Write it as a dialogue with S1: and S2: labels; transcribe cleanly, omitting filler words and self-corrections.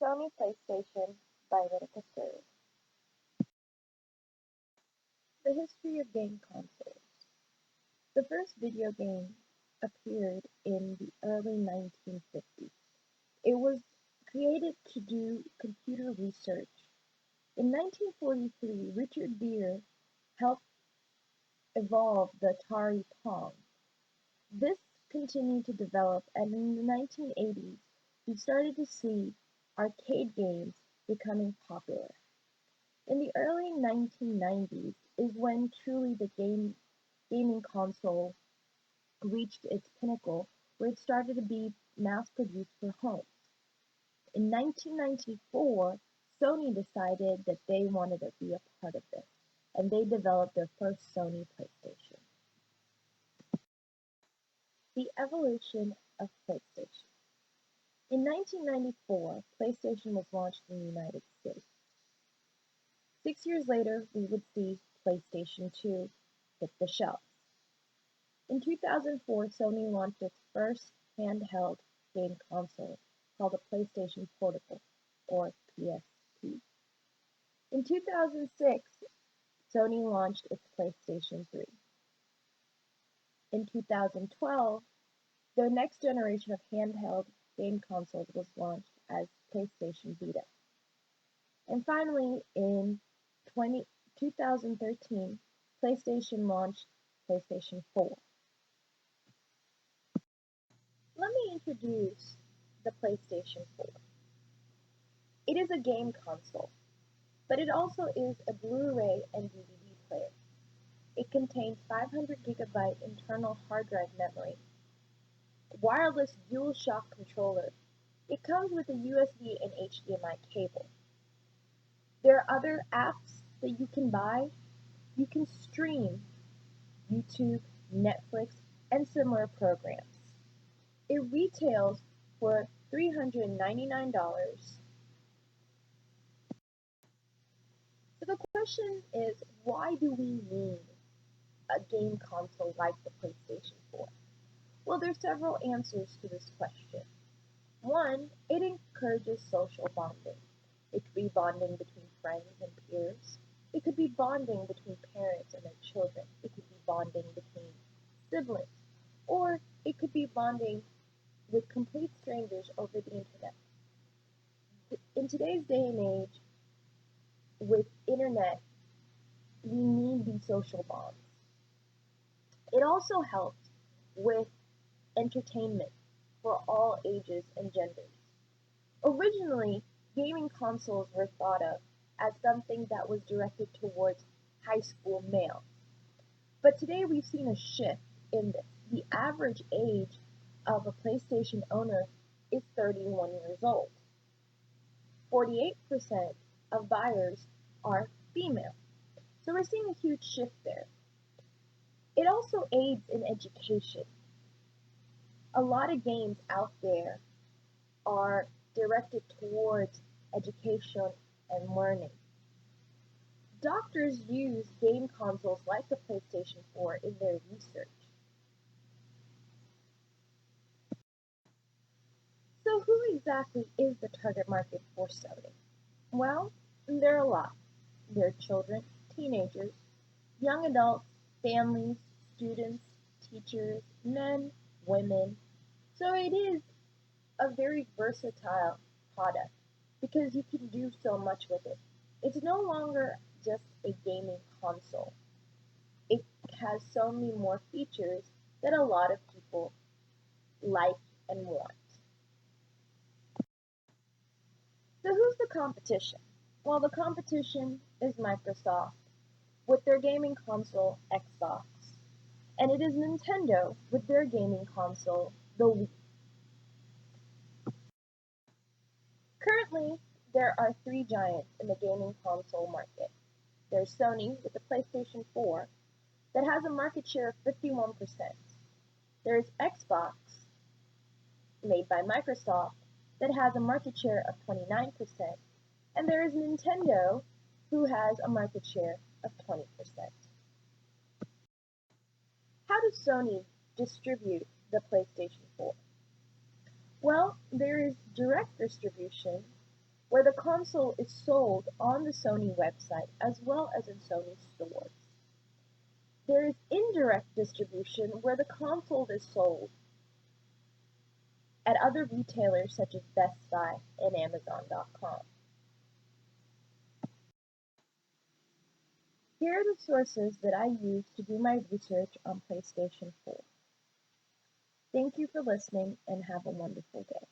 S1: Sony Playstation by Lytica Third. The history of game consoles. The first video game appeared in the early 1950s. It was created to do computer research. In 1943, Richard Beer helped evolve the Atari Pong. This continued to develop, and in the 1980s, we started to see arcade games becoming popular. In the early 1990s is when truly the gaming console reached its pinnacle, where it started to be mass-produced for homes. In 1994, Sony decided that they wanted to be a part of this, and they developed their first Sony PlayStation. The evolution of PlayStation. In 1994, PlayStation was launched in the United States. 6 years later, we would see PlayStation 2 hit the shelves. In 2004, Sony launched its first handheld game console called a PlayStation Portable, or PSP. In 2006, Sony launched its PlayStation 3. In 2012, their next generation of handheld game consoles was launched as PlayStation Vita. And finally, in 2013, PlayStation launched PlayStation 4. Let me introduce the PlayStation 4. It is a game console, but it also is a Blu-ray and DVD player. It contains 500GB internal hard drive memory, wireless DualShock controller. It comes with a USB and HDMI cable. There are other apps that you can buy. You can stream YouTube, Netflix, and similar programs. It retails for $399. So the question is, why do we need a game console like the PlayStation 4? Well, there's several answers to this question. One, it encourages social bonding. It could be bonding between friends and peers. It could be bonding between parents and their children. It could be bonding between siblings. Or it could be bonding with complete strangers over the internet. In today's day and age, with internet, we need these social bonds. It also helps with entertainment for all ages and genders. Originally, gaming consoles were thought of as something that was directed towards high school males. But today we've seen a shift in this. The average age of a PlayStation owner is 31 years old. 48% of buyers are female. So we're seeing a huge shift there. It also aids in education. A lot of games out there are directed towards education and learning. Doctors use game consoles like the PlayStation 4 in their research. So who exactly is the target market for Sony? Well, there are a lot. There are children, teenagers, young adults, families, students, teachers, men, women. So it is a very versatile product because you can do so much with it. It's no longer just a gaming console. It has so many more features that a lot of people like and want. So who's the competition? Well, the competition is Microsoft with their gaming console Xbox, and it is Nintendo with their gaming console, the Wii. Currently, there are three giants in the gaming console market. There's Sony with the PlayStation 4 that has a market share of 51%. There's Xbox, made by Microsoft, that has a market share of 29%. And there is Nintendo, who has a market share of 20%. How does Sony distribute the PlayStation 4? Well, there is direct distribution where the console is sold on the Sony website as well as in Sony stores. There is indirect distribution where the console is sold at other retailers such as Best Buy and Amazon.com. Here are the sources that I used to do my research on PlayStation 4. Thank you for listening and have a wonderful day.